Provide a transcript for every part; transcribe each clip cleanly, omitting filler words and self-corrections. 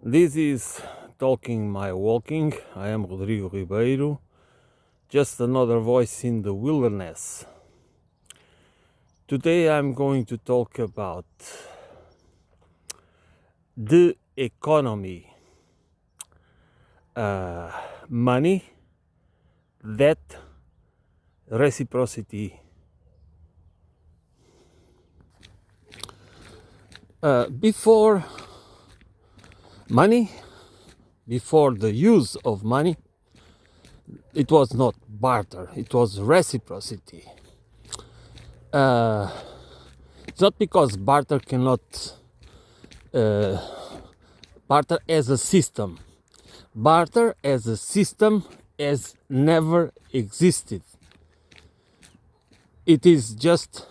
This is Talking My Walking. I am Rodrigo Ribeiro, just another voice in the wilderness. Today I'm going to talk about the economy, money, debt, reciprocity. Before money, before the use of money, it was not barter, it was reciprocity. It's not because barter cannot, barter as a system. Barter as a system has never existed. It is just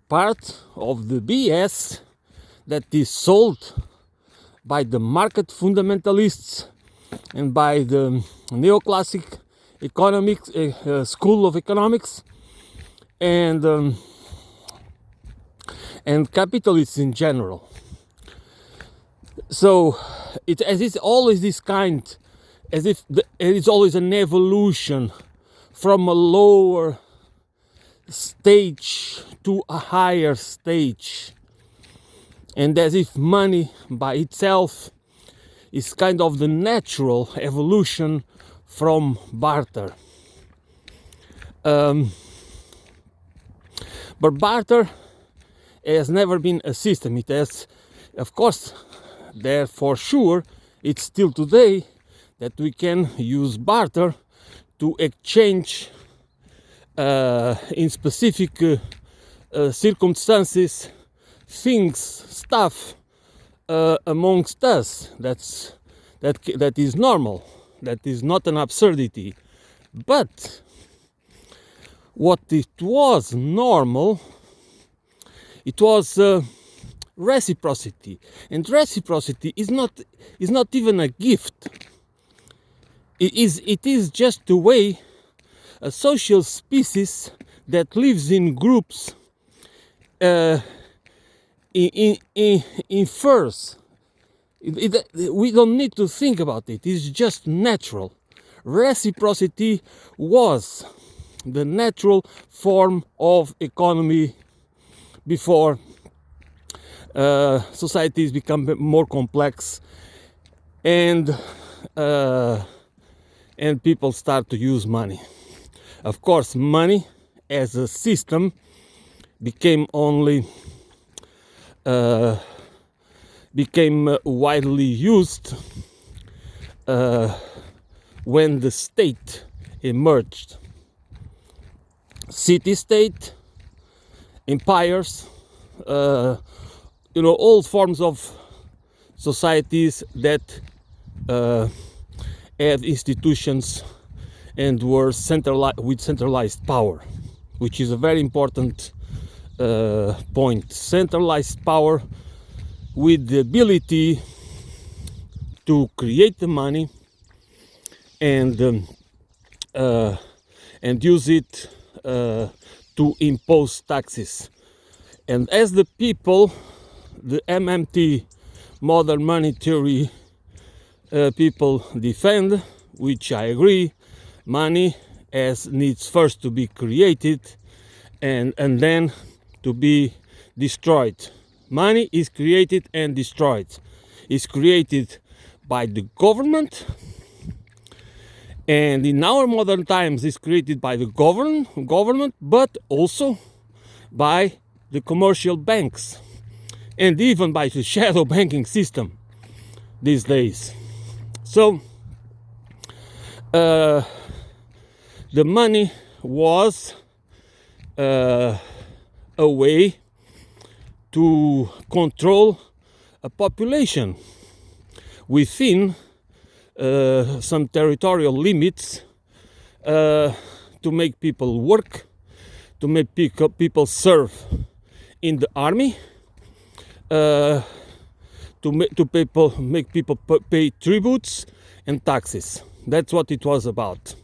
part of the BS that is sold by the market fundamentalists and by the neoclassic economics school of economics and capitalists in general. So it's always this kind, as if it is always an evolution from a lower stage to a higher stage, and as if money by itself is kind of the natural evolution from barter. But barter has never been a system. It has, of course, there for sure, it's still today that we can use barter to exchange in specific circumstances things, stuff amongst us. That is normal. That is not an absurdity. But what it was normal, it was reciprocity, and reciprocity is not even a gift. It is just the way a social species that lives in groups infers. We don't need to think about it. It's just natural. Reciprocity was the natural form of economy before societies become more complex and people start to use money. Of course, money as a system became widely used when the state emerged. City-state, empires, all forms of societies that had institutions and were with centralized power, which is a very important point. Centralized power with the ability to create the money and use it to impose taxes. And as the people, the MMT, modern money theory people defend, which I agree, money needs first to be created and then to be destroyed. Money is created and destroyed. It's created by the government, and in our modern times it's created by the government, but also by the commercial banks and even by the shadow banking system these days. So the money was a way to control a population within some territorial limits, to make people work, to make people serve in the army, to make people pay tributes and taxes. That's what it was about.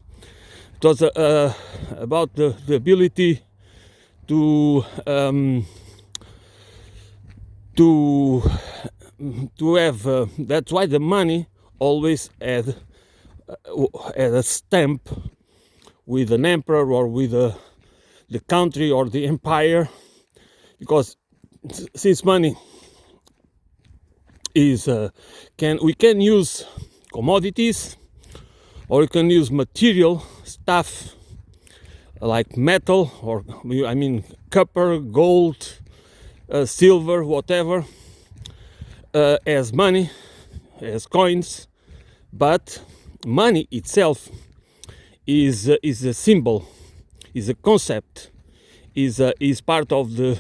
It was about the ability to to have. That's why the money always had a stamp with an emperor or with the country or the empire, because since money is we can use commodities, or you can use material stuff like metal, or I mean copper, gold, silver, whatever, as money, as coins. But money itself is a symbol, is a concept, is part of the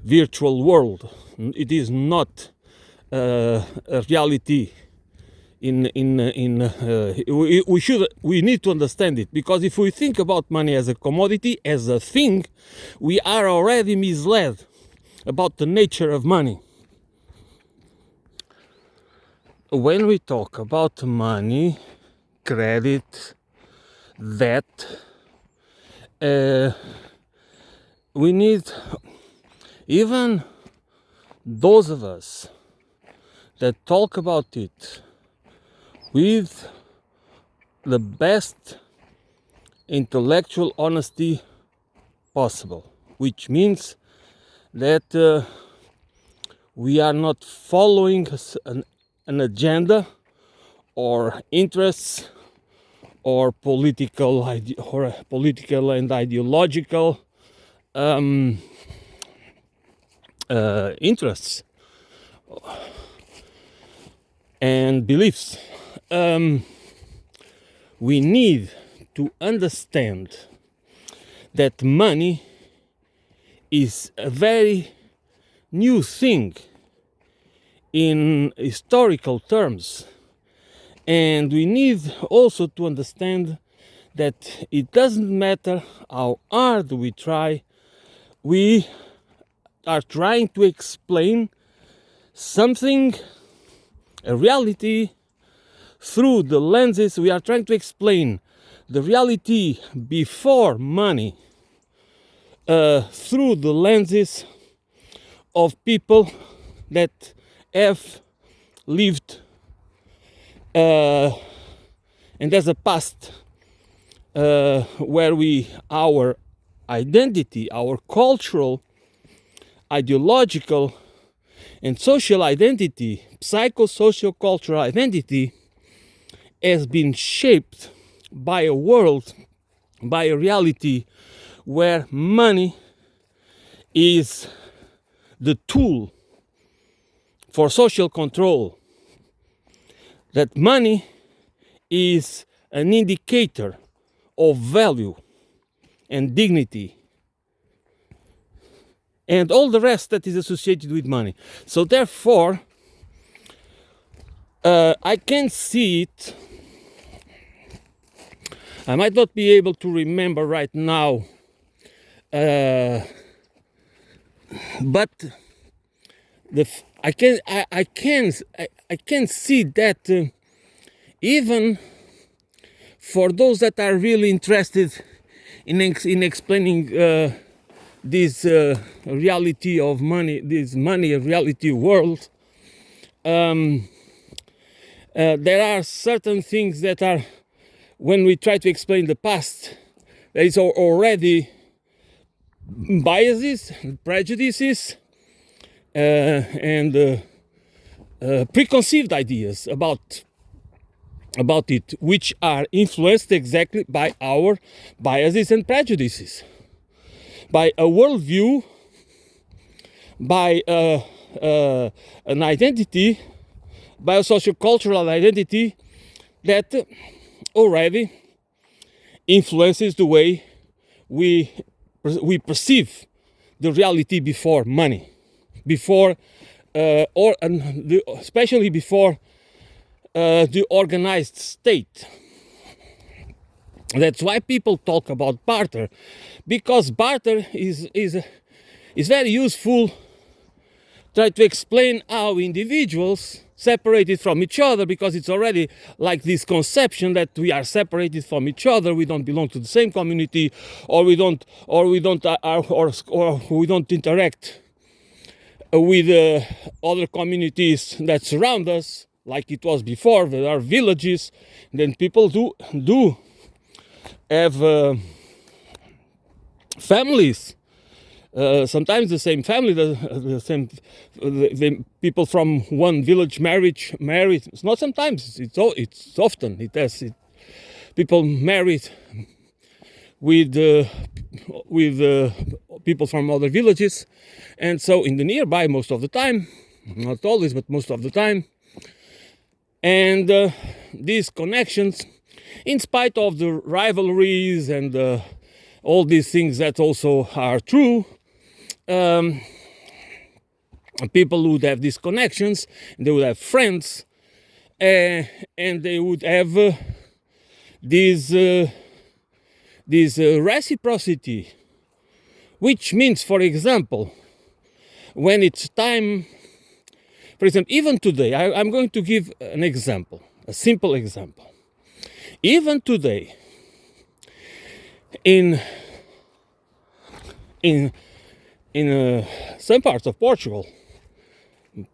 virtual world. It is not a reality. We need to understand it, because if we think about money as a commodity, as a thing, we are already misled about the nature of money. When we talk about money, credit, debt, we need, even those of us that talk about it with the best intellectual honesty possible, which means that we are not following an agenda or interests or political and ideological interests and beliefs. We need to understand that money is a very new thing in historical terms, and we need also to understand that it doesn't matter how hard we try, we are trying to explain something, a reality, through the lenses. We are trying to explain the reality before money through the lenses of people that have lived and there's a past where our identity, our cultural, ideological and social identity, psychosocial cultural identity, has been shaped by a world, by a reality where money is the tool for social control, that money is an indicator of value and dignity and all the rest that is associated with money. So therefore, I can see it. I might not be able to remember right now, but I can see that even for those that are really interested in explaining this reality of money, this money reality world, there are certain things that are, when we try to explain the past, there is already biases, prejudices, and preconceived ideas about it, which are influenced exactly by our biases and prejudices, by a worldview, by an identity, by a sociocultural identity that already influences the way we perceive the reality before money, before especially before the organized state. That's why people talk about barter, because barter is very useful. Try to explain how individuals separated from each other, because it's already like this conception that we are separated from each other, we don't belong to the same community, or we don't interact with other communities that surround us, like it was before. There are villages, then people do have families. Sometimes the same family, the same the people from one village married. It's not sometimes. It's often. People married with people from other villages, and so in the nearby most of the time, not always, but most of the time, and these connections, in spite of the rivalries and all these things that also are true. People would have these connections, they would have friends, and they would have this reciprocity, which means, for example, when it's time, for example, even today, I'm going to give an example, a simple example. Even today, in some parts of Portugal,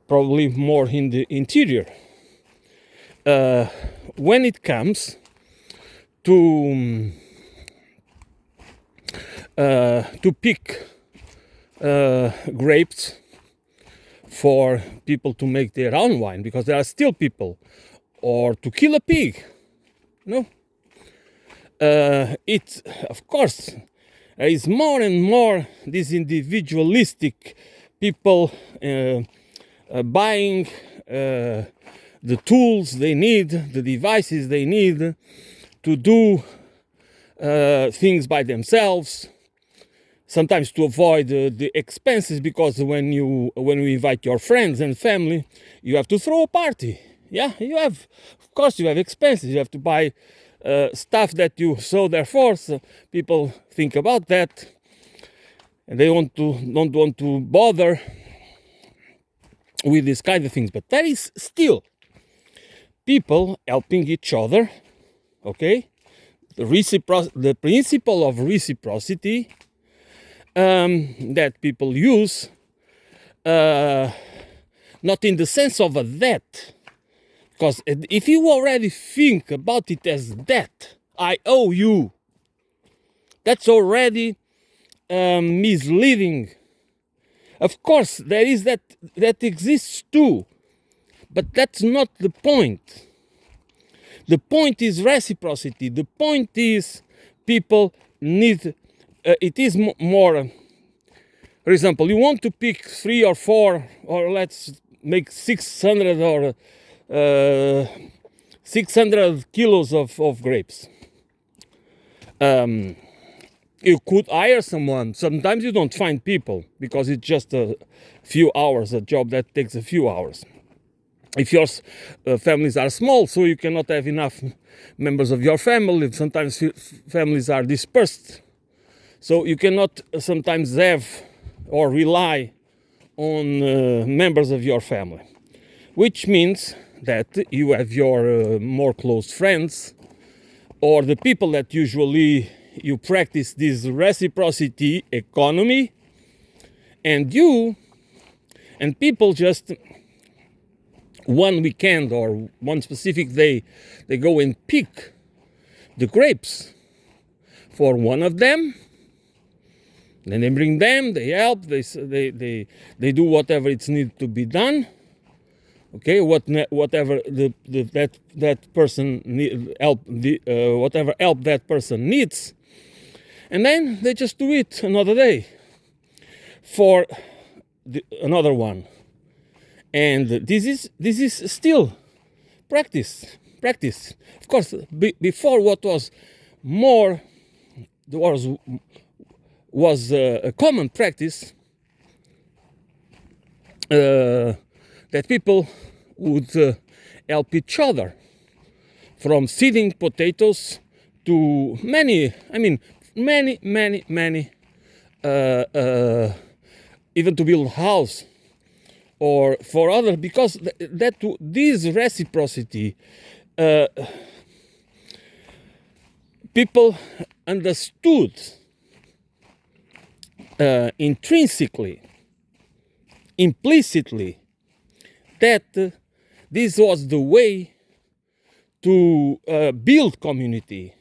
probably more in the interior, when it comes to pick grapes for people to make their own wine, because there are still people, or to kill a pig, no. It, of course, is more and more this individualistic people buying the tools they need, the devices they need to do things by themselves. Sometimes to avoid the expenses, because when you invite your friends and family, you have to throw a party. Yeah, of course you have expenses. You have to buy stuff that you, so therefore people think about that, and they don't want to bother with these kind of things. But there is still people helping each other. Okay, the principle of reciprocity that people use, not in the sense of a debt. Because if you already think about it as debt, I owe you, that's already misleading. Of course, there is that exists too, but that's not the point. The point is reciprocity. The point is people need, it is more, for example, you want to pick 3 or 4, or let's make 600 or 600 kilos of grapes. You could hire someone. Sometimes you don't find people because it's just a few hours, a job that takes a few hours. If your families are small, so you cannot have enough members of your family, sometimes families are dispersed, so you cannot sometimes have or rely on members of your family, which means that you have your more close friends, or the people that usually you practice this reciprocity economy, and people just one weekend or one specific day, they go and pick the grapes for one of them. Then they bring them, they help, they do whatever it's needed to be done. Okay, whatever that person whatever help that person needs, and then they just do it another day for another one. And this is still practice. Of course, before what was more, was a common practice, that people would help each other, from seeding potatoes to many, even to build a house, or for other, because this reciprocity, people understood intrinsically implicitly that this was the way to build community,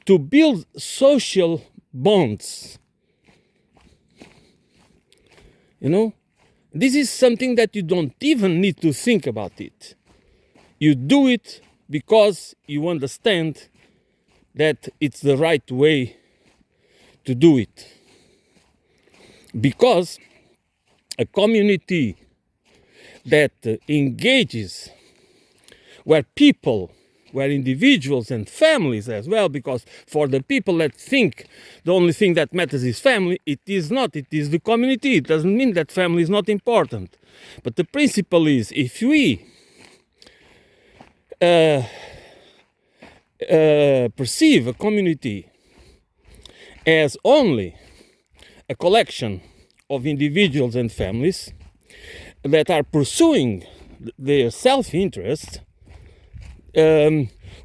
to build social bonds. You know, this is something that you don't even need to think about it. You do it because you understand that it's the right way to do it. Because a community that engages, where individuals and families as well, because for the people that think the only thing that matters is family, it is not, it is the community. It doesn't mean that family is not important. But the principle is, if we perceive a community as only a collection of individuals and families that are pursuing their self-interest,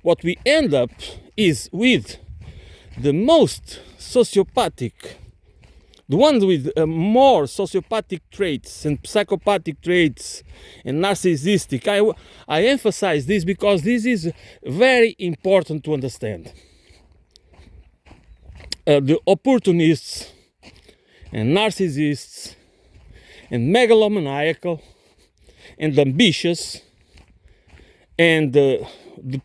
what we end up is with the most sociopathic, the ones with more sociopathic traits and psychopathic traits and narcissistic. I emphasize this because this is very important to understand. The opportunists and narcissists and megalomaniacal and ambitious and the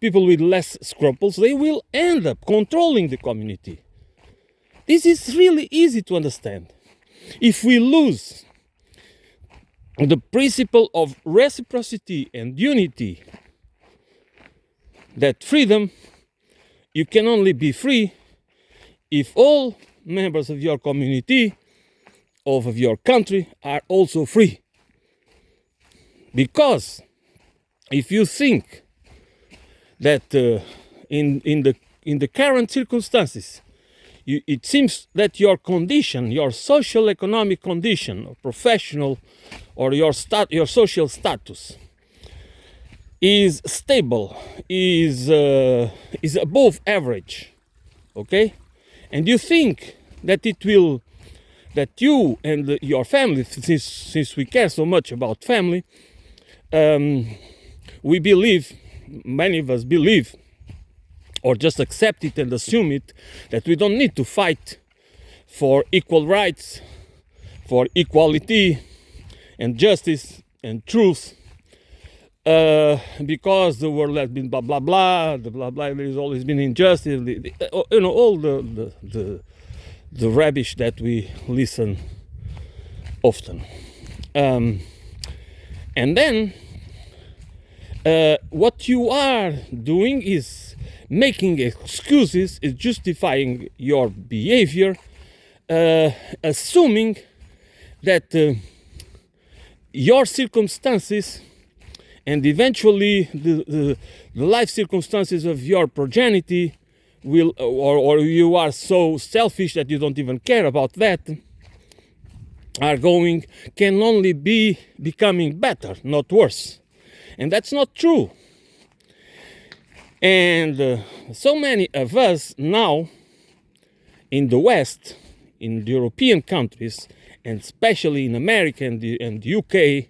people with less scruples, they will end up controlling the community. This is really easy to understand. If we lose the principle of reciprocity and unity, that freedom, you can only be free if all members of your community, of your country, are also free. Because if you think that in the current circumstances, it seems that your condition, your social economic condition, or professional, or your social status is stable, is above average, okay, and you think that that you and your family, since we care so much about family, we believe, many of us believe, or just accept it and assume it, that we don't need to fight for equal rights, for equality and justice and truth, because the world has been blah blah blah, the blah blah. There has always been injustice, all the rubbish that we listen often, and then what you are doing is making excuses, is justifying your behavior, assuming that your circumstances and eventually the life circumstances of your progeny will, or you are so selfish that you don't even care about that, can only be becoming better, not worse. And that's not true. And so many of us now in the West, in the European countries, and especially in America and the UK,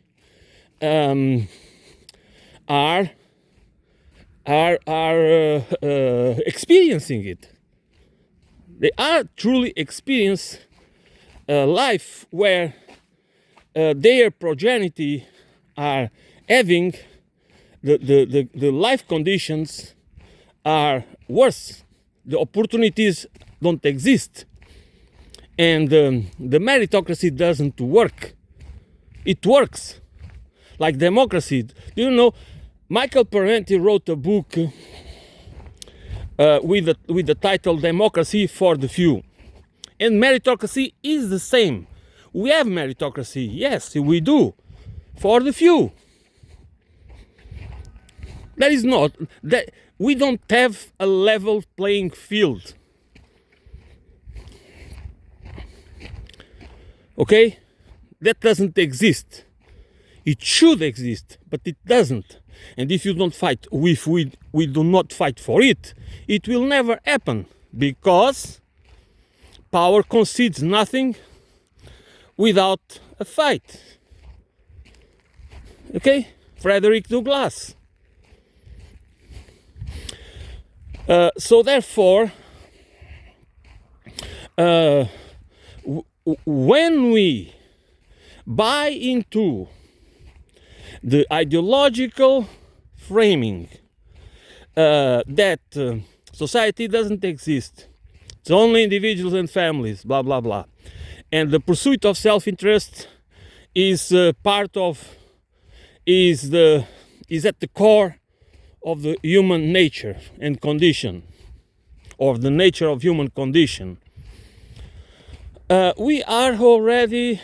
are experiencing it. They are truly experience a life where their progeny are having the life conditions are worse. The opportunities don't exist, and the meritocracy doesn't work. It works like democracy. Do you know? Michael Parenti wrote a book with the title "Democracy for the Few," and meritocracy is the same. We have meritocracy, yes, we do, for the few. That is not that we don't have a level playing field. Okay? That doesn't exist. It should exist, but it doesn't. And if you don't fight, if we do not fight for it, it will never happen, because power concedes nothing without a fight. Okay, Frederick Douglass. So therefore, when we buy into the ideological framing that society doesn't exist, it's only individuals and families, blah blah blah, and the pursuit of self-interest is is at the core of the human nature and condition, or the nature of human condition. We are already,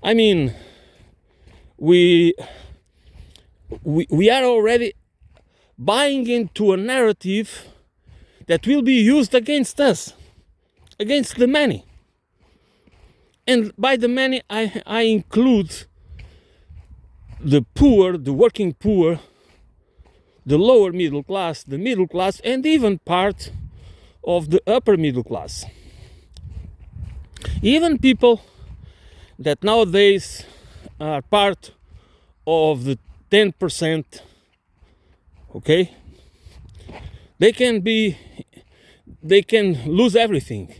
I mean, we are already buying into a narrative that will be used against us, against the many. And by the many, I include the poor, the working poor, the lower middle class, the middle class, and even part of the upper middle class. Even people that nowadays are part of the 10%, okay? They can lose everything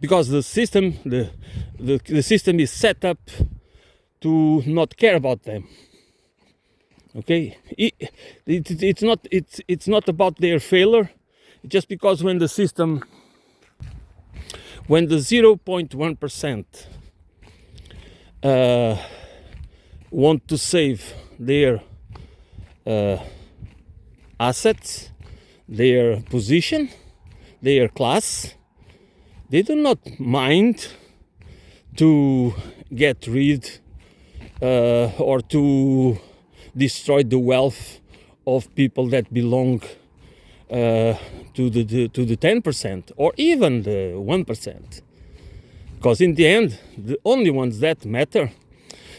because the system is set up to not care about them. Okay, it's not about their failure. Just because when the 0.1% want to save their assets, their position, their class, they do not mind to get rid or to destroy the wealth of people that belong to the 10% or even the 1%, because in the end, the only ones that matter,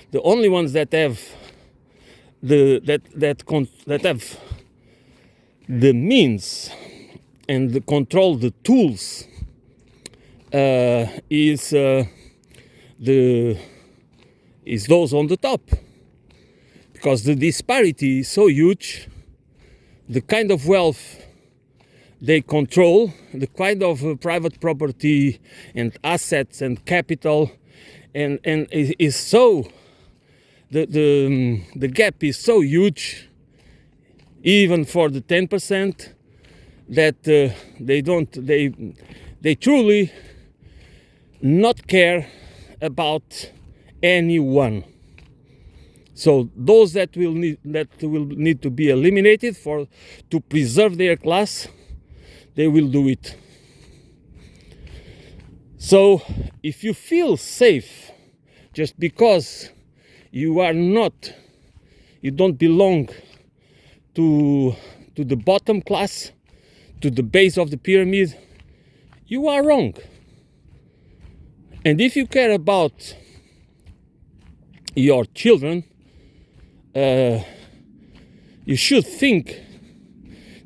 the only ones that have that have the means and control the tools is those on the top. Because the disparity is so huge, the kind of wealth they control, the kind of private property and assets and capital, and is so, the gap is so huge, even for the 10%, that they truly not care about anyone. So those that will need to be eliminated to preserve their class, they will do it. So if you feel safe just because you don't belong to the bottom class, to the base of the pyramid, you are wrong. And if you care about your children, you should think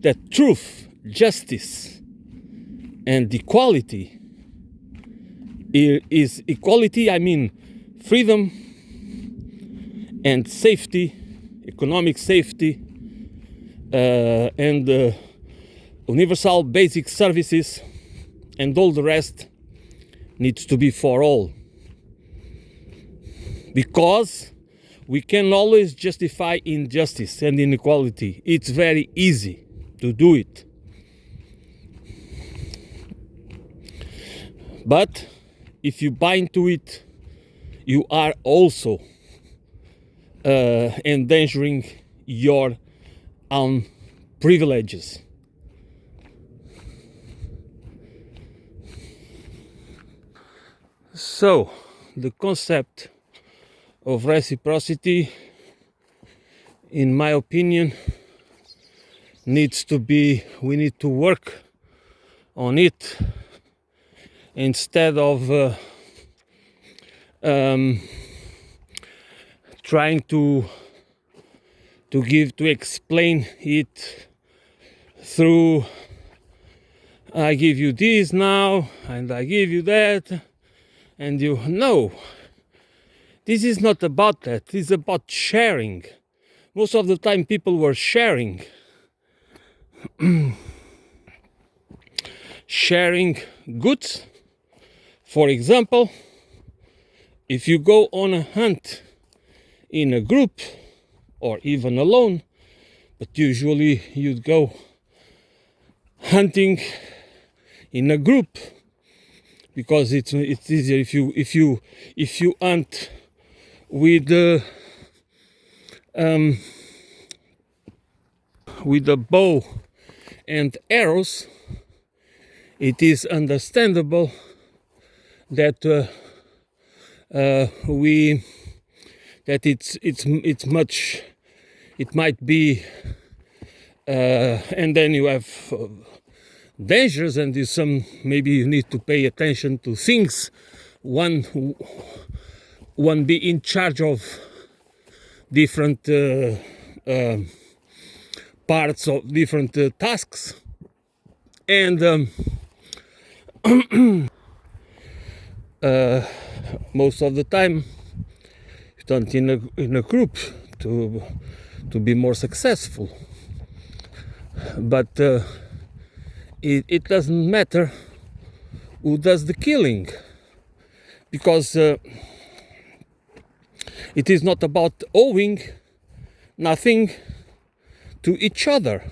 that truth, justice, and equality is equality. I mean freedom and safety, economic safety, and universal basic services, and all the rest needs to be for all. Because we can always justify injustice and inequality. It's very easy to do it. But if you buy into it, you are also endangering your own privileges. So, the concept of reciprocity, in my opinion, we need to work on it instead of trying to explain it through I give you this now and I give you that, and you know This is not about that. It's about sharing. Most of the time people were sharing. Sharing goods. For example, if you go on a hunt in a group or even alone, but usually you'd go hunting in a group because it's easier if you hunt with a bow and arrows. It is understandable that it's much. It might be, and then you have dangers, and there's some. Maybe you need to pay attention to things. One be in charge of different parts of different tasks, and most of the time you don't in a group to be more successful, but it doesn't matter who does the killing, because it is not about owing nothing to each other,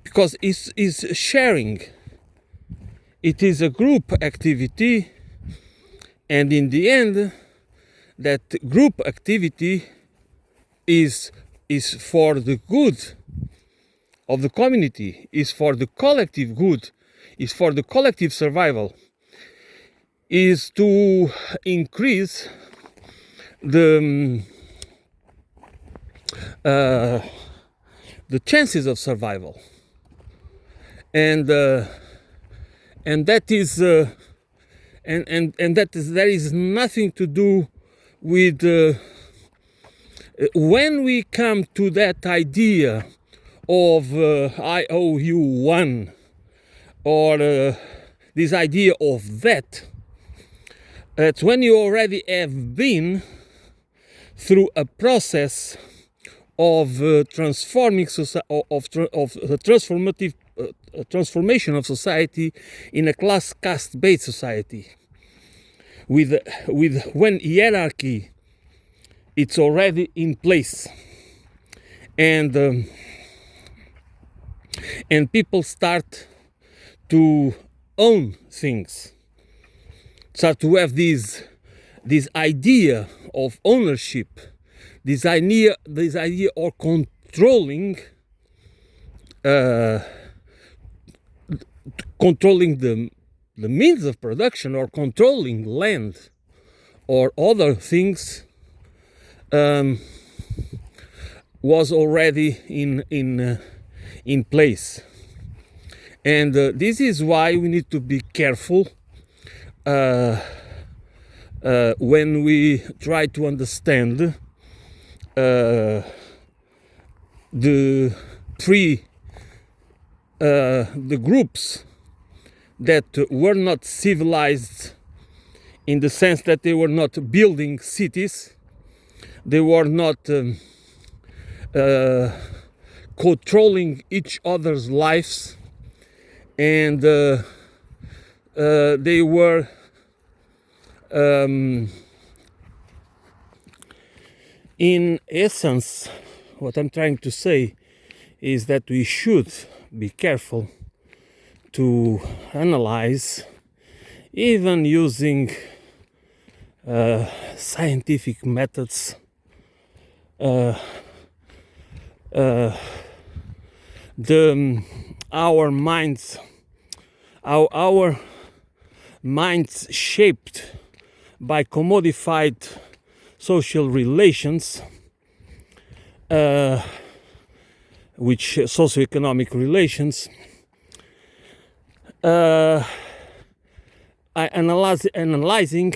because it's sharing. It is a group activity, and in the end that group activity is for the good of the community, is for the collective good, is for the collective survival, is to increase the chances of survival, and that is and that is, there is nothing to do with when we come to that idea of I owe you one, or this idea of that. It's when you already have been through a process of transforming transformative transformation of society in a class caste based society, with when hierarchy it's already in place, and people start to own things, start to have this idea of ownership, this idea of controlling the means of production, or controlling land or other things, was already in place. And this is why we need to be careful when we try to understand the groups that were not civilized, in the sense that they were not building cities, they were not controlling each other's lives, and they were in essence, what I'm trying to say is that we should be careful to analyze, even using scientific methods, our minds shaped by commodified social relations, which socioeconomic relations, analyzing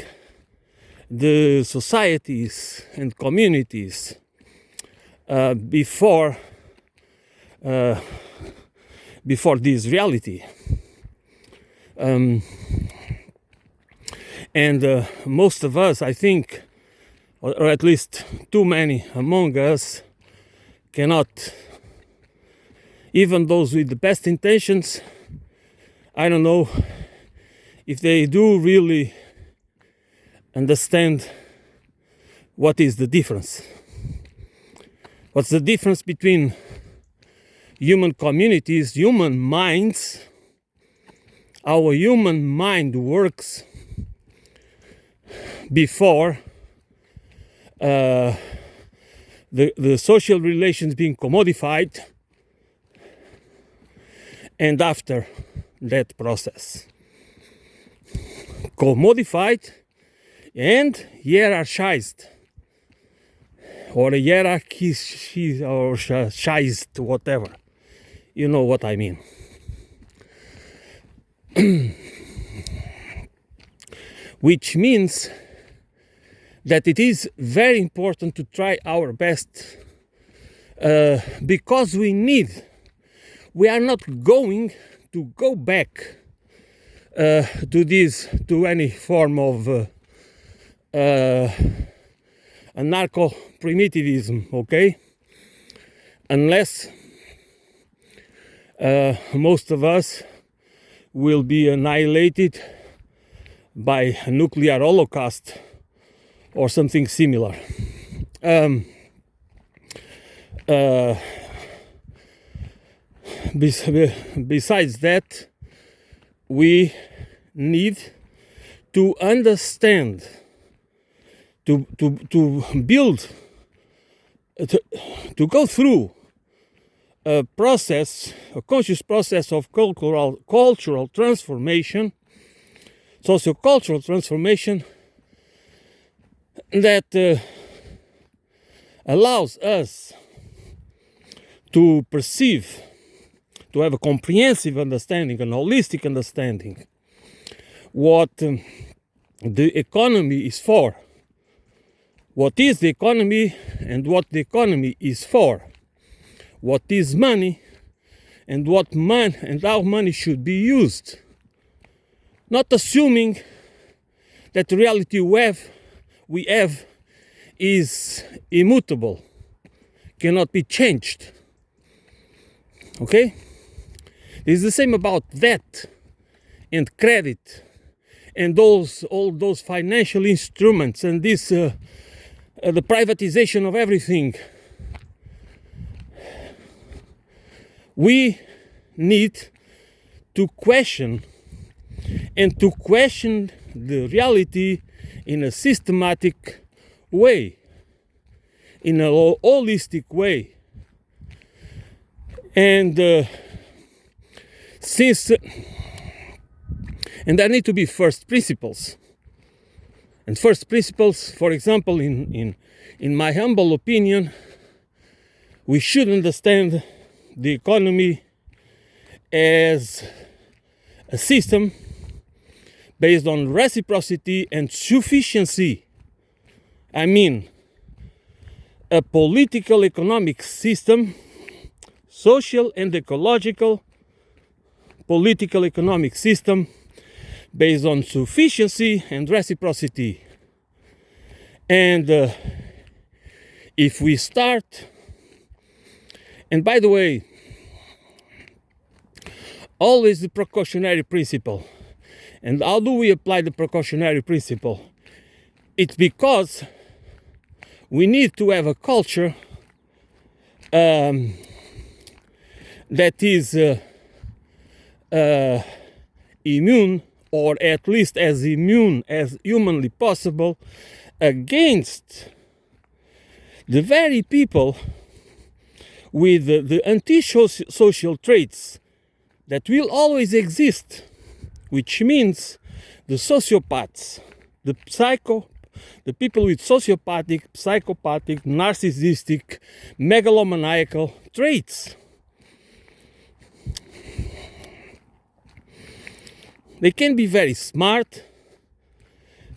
the societies and communities before this reality, and most of us, I think, or at least too many among us, cannot, even those with the best intentions, I don't know if they do really understand what is the difference. What's the difference between human communities, human minds, our human mind works before the social relations being commodified, and after that process. Commodified and hierarchized, or hierarchized, or shized, whatever. You know what I mean. Which means that it is very important to try our best, because we are not going to go back to any form of anarcho-primitivism, okay? Unless most of us will be annihilated by a nuclear holocaust or something similar. Besides that, we need to understand, to build, to go through a process, a conscious process of cultural transformation, sociocultural transformation, that allows us to perceive, to have a comprehensive understanding, an holistic understanding, what the economy is for, what is the economy and what the economy is for, what is money and what money and how money should be used, not assuming that the reality we have is immutable, cannot be changed. Okay? It's the same about debt and credit and all those financial instruments and this the privatization of everything. We need to question the reality in a systematic way, in a holistic way. And there need to be first principles. And first principles, for example, in my humble opinion, we should understand the economy as a system based on reciprocity and sufficiency. I mean, a political economic system, social and ecological political economic system based on sufficiency and reciprocity. And if we start, and by the way, always the precautionary principle. And how do we apply the precautionary principle? It's because we need to have a culture that is immune, or at least as immune as humanly possible, against the very people with the antisocial traits that will always exist, which means the sociopaths, the people with sociopathic, psychopathic, narcissistic, megalomaniacal traits. They can be very smart.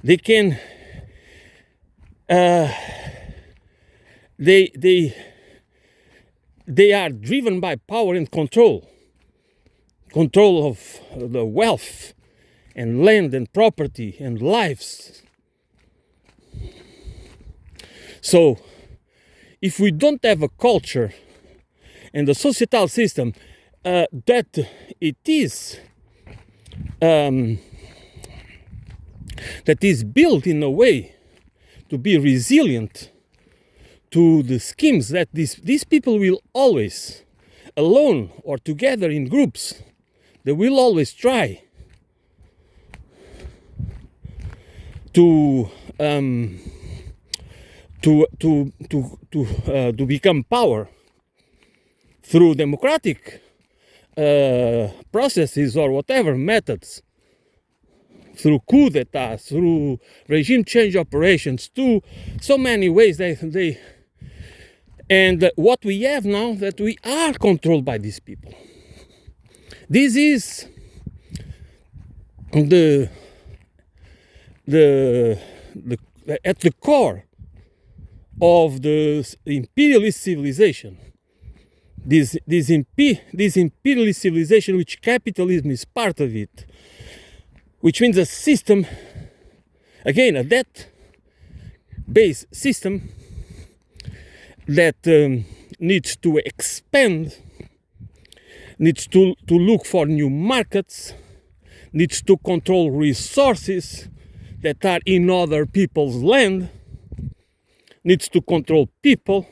They can they are driven by power and control of the wealth and land and property and lives. So if we don't have a culture and a societal system that it is that is built in a way to be resilient to the schemes that these people will always, alone or together in groups, they will always try to become power through democratic processes or whatever methods, through coup d'etat, through regime change operations, to so many ways they and what we have now, that we are controlled by these people. This is the at the core of the imperialist civilization. This imperialist civilization, which capitalism is part of it, which means a system, again, a debt-based system that needs to expand, needs to look for new markets, needs to control resources that are in other people's land, needs to control people,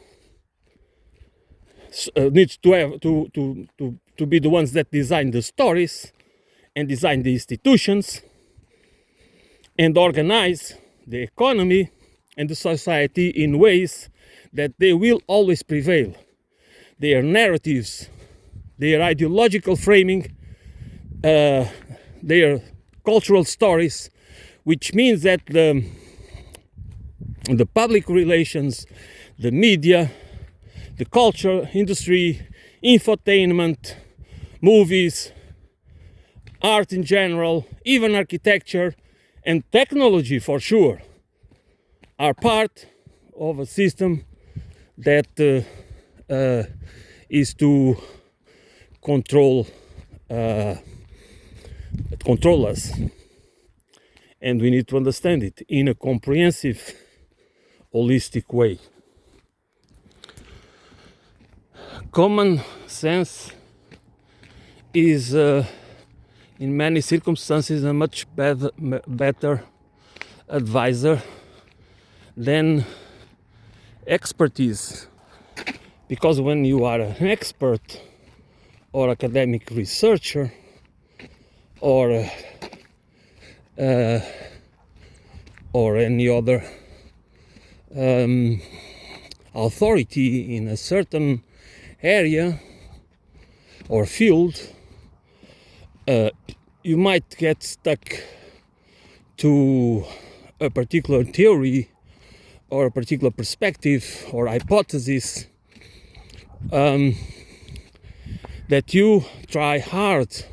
needs to have to be the ones that design the stories and design the institutions and organize the economy and the society in ways that they will always prevail. Their narratives, their ideological framing, their cultural stories, which means that the public relations, the media, the culture industry, infotainment, movies, art in general, even architecture and technology for sure, are part of a system that is to control us, and we need to understand it in a comprehensive, holistic way. Common sense is in many circumstances a much better advisor than expertise, because when you are an expert or academic researcher or any other authority in a certain area or field, you might get stuck to a particular theory or a particular perspective or hypothesis that you try hard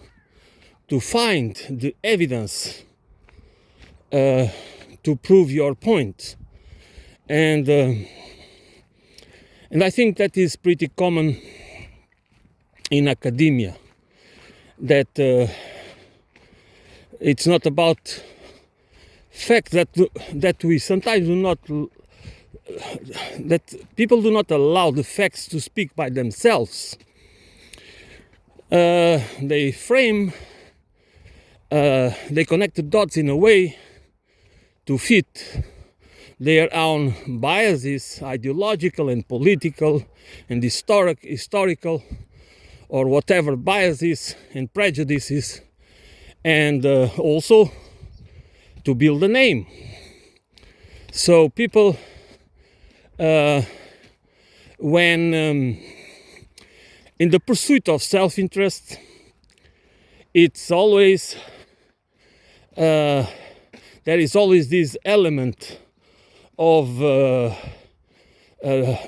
to find the evidence to prove your point. And I think that is pretty common in academia, that it's not about fact, that we sometimes do not, that people do not allow the facts to speak by themselves. They frame, they connect the dots in a way to fit their own biases, ideological and political and historical or whatever biases and prejudices, and also to build a name. So people, when in the pursuit of self-interest, it's always there is always this element of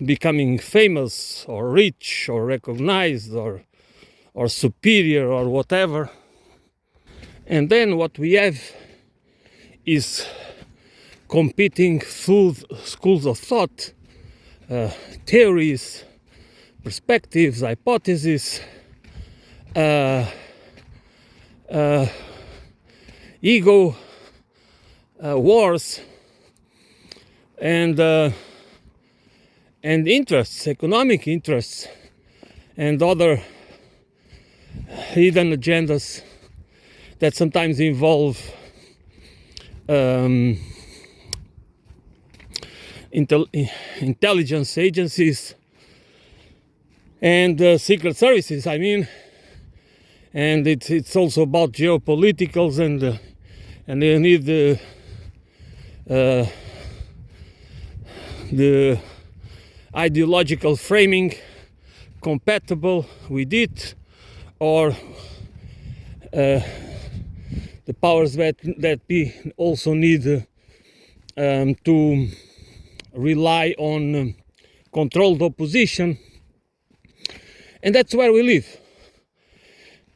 becoming famous or rich or recognized or superior or whatever. And then what we have is competing schools of thought, theories, perspectives, hypotheses, ego wars, and and interests, economic interests, and other hidden agendas that sometimes involve intelligence agencies and secret services, I mean, and it's also about geopoliticals, and you need the ideological framing compatible with it, or the powers that be also need to rely on controlled opposition. And that's where we live.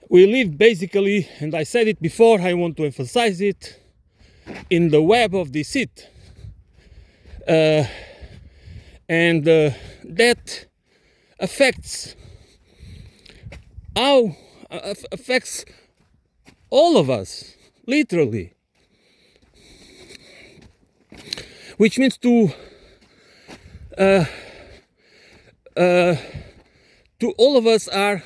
We live basically, and I said it before, I want to emphasize it, in the web of deceit. And that affects all of us, literally. Which means to all of us are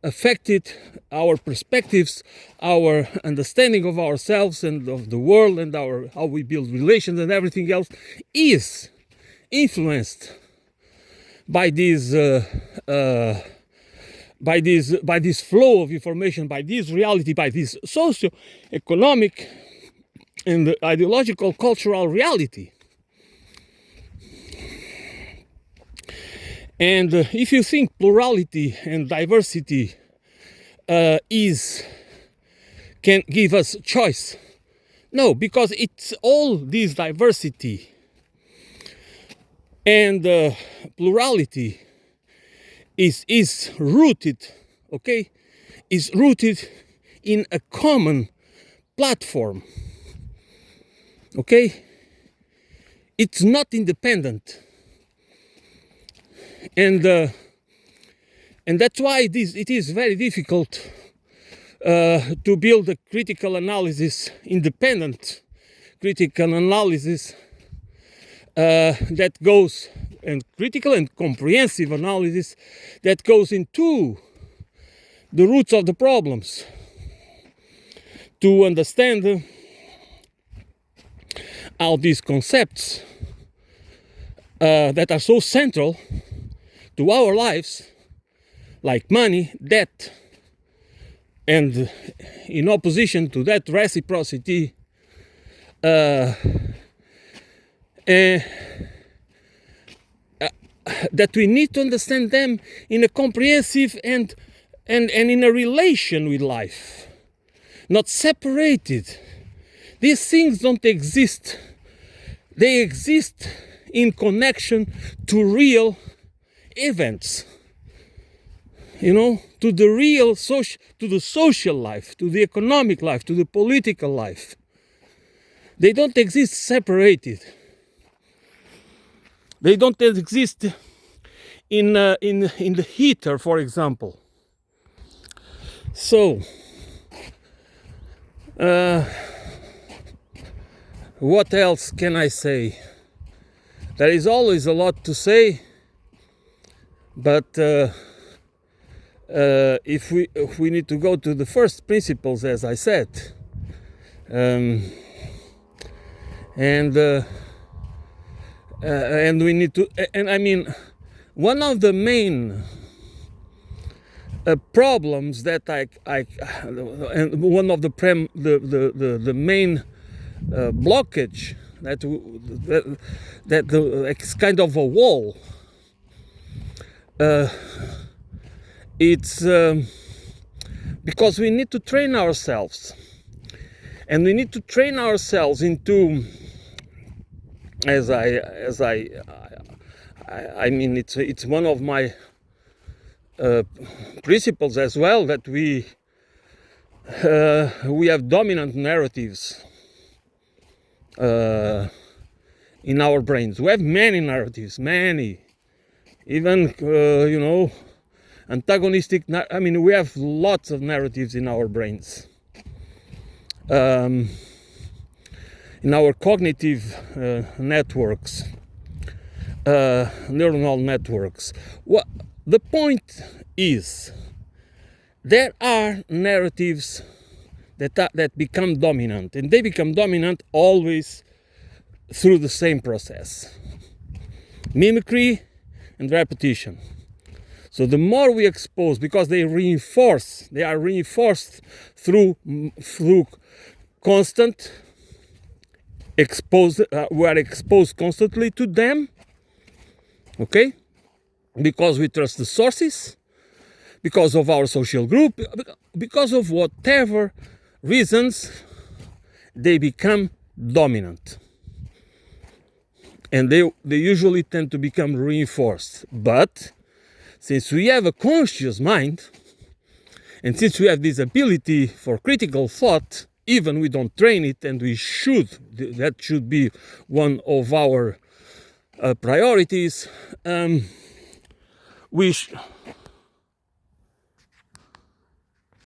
affected, our perspectives, our understanding of ourselves and of the world, and how we build relations and everything else is influenced by this flow of information, by this reality, by this socio-economic and ideological cultural reality. And if you think plurality and diversity can give us choice, no, because it's all this diversity and plurality is rooted, okay, is rooted in a common platform, okay? It's not independent. And that's why it is very difficult to build a critical analysis, independent critical analysis that goes, and critical and comprehensive analysis that goes into the roots of the problems, to understand how these concepts that are so central to our lives, like money, debt, and in opposition to that, reciprocity, that we need to understand them in a comprehensive and in a relation with life, not separated. These things don't exist. They exist in connection to real events, to the real to the social life, to the economic life, to the political life. They don't exist separated. They don't exist in the heater, for example. So, what else can I say? There is always a lot to say, but if we need to go to the first principles, as I said, and we need to, and I mean, one of the main problems that and one of the main blockage that it's kind of a wall. It's because we need to train ourselves, and we need to train ourselves into, I mean, it's one of my principles as well, that we have dominant narratives in our brains. We have many narratives, even antagonistic. I mean, we have lots of narratives in our brains, in our cognitive networks. neuronal networks. What the point is, there are narratives that become dominant, and they become dominant always through the same process: mimicry and repetition. So the more we expose, because they are reinforced through constant exposed. We are exposed constantly to them. Okay, because we trust the sources, because of our social group, because of whatever reasons, they become dominant. And they usually tend to become reinforced. But since we have a conscious mind, and since we have this ability for critical thought, even we don't train it, and that should be one of our priorities, we